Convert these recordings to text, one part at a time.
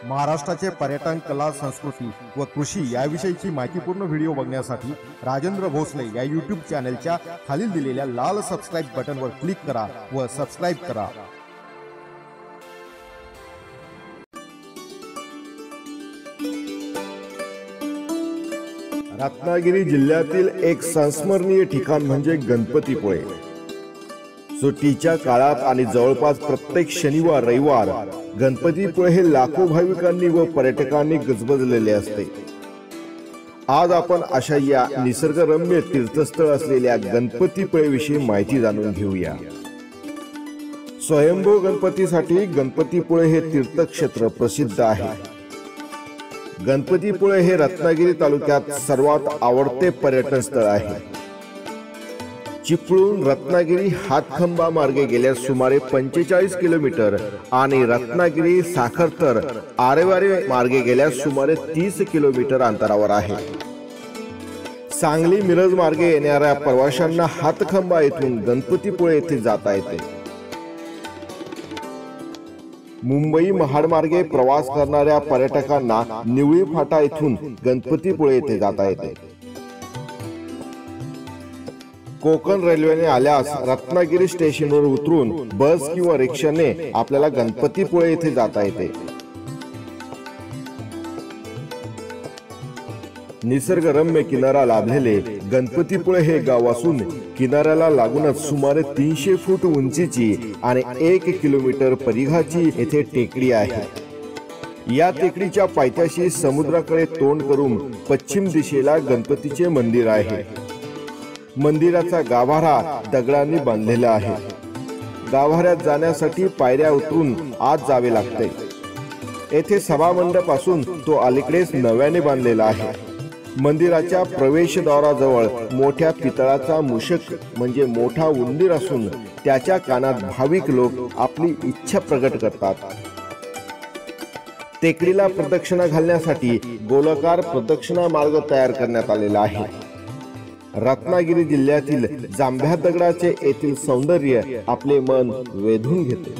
महाराष्ट्राचे पर्यटन, कला, संस्कृती व कृषी याविषयीची माहितीपूर्ण व्हिडिओ बघण्यासाठी राजेंद्र भोसले या यूट्यूब चॅनलच्या खालील दिलेल्या लाल सबस्क्राईब बटनवर क्लिक करा व सबस्क्राईब करा। रत्नागिरी जिल्ह्यातील एक संस्मरणीय ठिकाण म्हणजे गणपतीपुळे। सुट्टीच्या काळात आणि जवळपास प्रत्येक शनिवार रविवार गणपतीपुळे हे लाखो भाविकांनी व पर्यटकांनी गजबजलेले असते। आज आपण अशा या निसर्गरम्य तीर्थस्थळ असलेल्या गणपतीपुळे विषयी माहिती जाणून घेऊया। स्वयंभू गणपतीसाठी गणपतीपुळे हे तीर्थक्षेत्र प्रसिद्ध आहे। गणपतीपुळे हे रत्नागिरी तालुक्यात सर्वात आवडते पर्यटन स्थळ आहे। चिपळूण रत्नागिरी हातखंबा मार्गे गेल्यास सुमारे 45 किलोमीटर आणि रत्नागिरी साखरतर आरेवारे मार्गे गेल्यास सुमारे 30 किलोमीटर अंतरावर आहे। सांगली मिरज मार्गे येणाऱ्या प्रवाशांना हातखंबा येथून गणपतीपुळे येथे जाता येते। मुंबई महाड मार्गे प्रवास करणाऱ्या पर्यटकांना निवळी फाटा येथून गणपतीपुळे येथे जाता येते। कोकण रेल्वेने आल्यास रत्नागिरी स्टेशनवर उतरून बस किंवा रिक्षाने आपल्याला गणपतीपुळे येथे जाता येते। निसर्गरम्य किनारा लाभलेले गणपतीपुळे हे गाव असून किनाऱ्याला लागूनच सुमारे 300 फूट उंचीची आणि 1 किलोमीटर परिघाची येथे टेकडी आहे। या टेकडीच्या पायथ्याशी समुद्राकडे तोंड करून पश्चिम दिशेला गणपतीचे मंदिर आहे। मंदिराचा गाभारा दगडांनी बांधलेला आहे। गाभाऱ्यात जाण्यासाठी पायऱ्या उतरून आत जावे लागते। येथे सभामंडप असून तो अलीकडेच नव्याने बांधलेला आहे। मंदिराच्या प्रवेशद्वाराजवळ मोठ्या पितळाचा मूषक म्हणजे मोठा उंदीर असून त्याच्या कानात भाविक लोक आपली इच्छा प्रकट करतात। टेकडीला प्रदक्षिणा घालण्यासाठी गोलाकार प्रदक्षिणा मार्ग तयार करण्यात आलेला आहे। रत्नागिरी जिल्ह्यातील जांभ्या दगडाचे येथील सौंदर्य आपले मन वेधून घेते।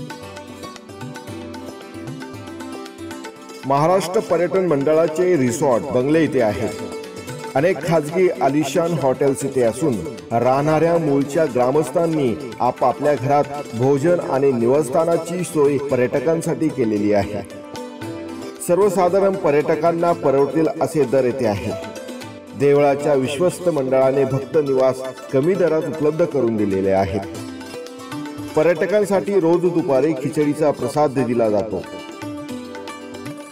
महाराष्ट्र पर्यटन मंडळाचे रिसॉर्ट बंगले इथे आहेत। अनेक खाजगी आलिशान हॉटेल्स इथे असून राहणाऱ्या मूळच्या ग्रामस्थांनी आपापल्या घरात भोजन आणि निवासस्थानाची सोय पर्यटकांसाठी केलेली आहे। सर्वसाधारण पर्यटकांना परवडतील असे दर येथे आहेत। देवळाच्या विश्वस्त मंडळाने भक्त निवास कमी दरात उपलब्ध करून दिलेले आहेत। पर्यटकांसाठी रोज दुपारी खिचडीचा प्रसाद दिला जातो।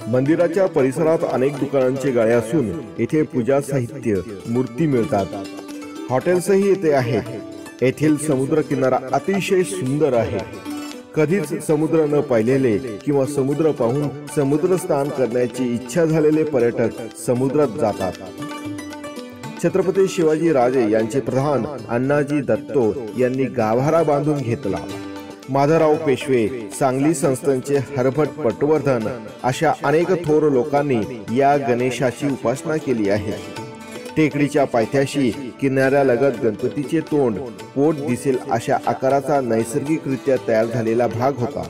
मंदिराच्या परिसरात अनेक दुकानांचे गाळे असून येथे पूजा साहित्य, मूर्ती मिळतात। हॉटेल्सही येथे आहेत। येथील समुद्र किनारा अतिशय सुंदर आहे। कधीच समुद्र न पाहिलेले किंवा समुद्र पाहून समुद्र स्नान करण्याची इच्छा झालेले पर्यटक समुद्रात जातात। छत्रपती शिवाजी राजे यांचे प्रधान अण्णाजी दत्तो यांनी गाभारा बांधून घेतला। माधवराव पेशवे, सांगली संस्थानचे हरभट पटवर्धन अशा अनेक थोर लोकांनी या गणेशाची उपासना केली आहे। टेकडीच्या पायथ्याशी किनाऱ्यालगत गणपतीचे तोंड पोट दिसेल अशा आकाराचा नैसर्गिकरित्या तयार झालेला भाग होता।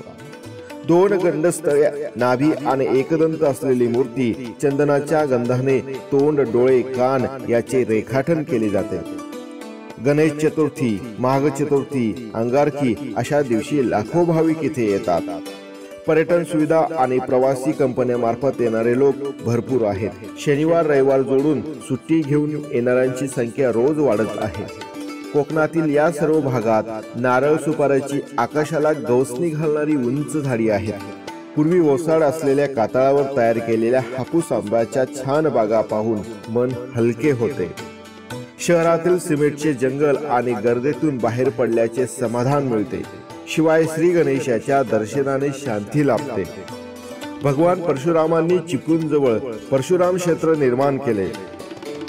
2 गंडस्थळे, नाभी आणि एकदंत असलेली मूर्ती चंदनाच्या गंधाने तोंड, डोळे, कान याचे रेखाटन केले जाते। गणेश चतुर्थी, माघ चतुर्थी, अंगारकी अशा दिवशी लाखो भाविक इथे येतात। पर्यटन सुविधा आणि प्रवासी कंपन्यांमार्फत येणारे लोक भरपूर आहेत। शनिवार रविवार जोडून सुट्टी घेऊन येणाऱ्यांची संख्या रोज वाढत आहे। कोकणातील या सर्व भागात नारळ सुपाऱ्याची आकाशाला गवसणी घालणारी उंच झाडी आहेत। पूर्वी ओसाड असलेल्या कातळावर तयार केलेल्या हापूस आंब्याच्या छान बागा पाहून मन हलके होते। शहरातील सिमेंटचे जंगल आणि गर्दीतून बाहेर पडल्याचे समाधान मिळते। शिवाय श्री गणेशाच्या दर्शनाने शांती लाभते। भगवान परशुरामांनी चिपळूण जवळ परशुराम क्षेत्र निर्माण केले।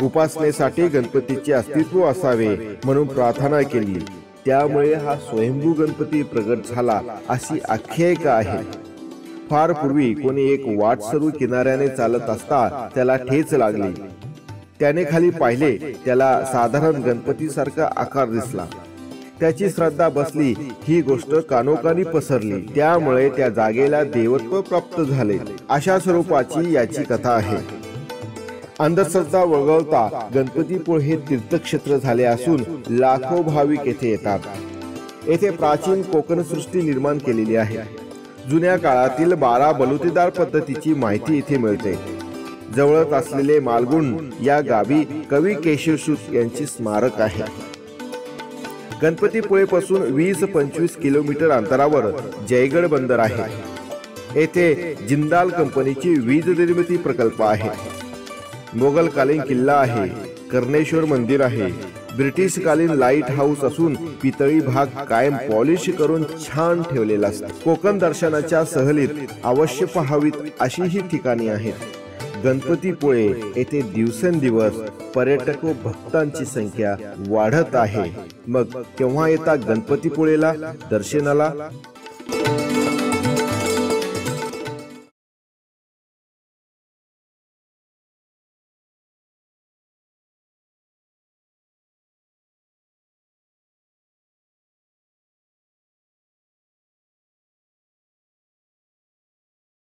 उपासनेसाठी गणपतीचे अस्तित्व असावे म्हणून प्रार्थना केली। त्यामुळे हा स्वयंभू गणपती प्रगट झाला अशी आख्यायिका आहे। फार पूर्वी कोणी एक वाटसरू किनाऱ्याने चालत असता त्याला ठेच लागली। त्याने खाली पाहिले, त्याला साधारण गणपतीसारखा आकार दिसला। त्याची श्रद्धा बसली, ही गोष्ट कानोकानी पसरली, त्यामुळे त्या जागेला देवत्व प्राप्त झाले. अशा स्वरूपाची याची कथा आहे. अंधश्रद्धा वगळता गणपतीपुळे हे तीर्थक्षेत्र झाले असून लाखो भाविक येथे येतात. येथे प्राचीन कोकण सृष्टी निर्माण केलेली आहे. जुन्या काळातील 12 बलुतेदार पद्धतीची माहिती इथे मिळते. जवळच असलेले मालगुंड या गावी कवी केशवसूत यांची स्मारक आहे. गणपतीपुळेपासून 20-25 किलोमीटर अंतरावर जयगड बंदर आहे. येथे जिंदाल कंपनीची वीज निर्मिती प्रकल्प आहे. मोगलकालीन किल्ला आहे. कर्णेश्वर मंदिर आहे. ब्रिटिशकालीन लाईट हाऊस असून पितळी भाग कायम पॉलिश करून छान ठेवलेला असतो. कोकण दर्शनाच्या सहलीत अवश्य पाहावीत अशी ही ठिकाणे आहेत. गणपतीपुळे येथे दिवसेंदिवस पर्यटक व भक्तांची संख्या वाढत आहे. मग केव्हा येता गणपतीपुळेला दर्शनाला?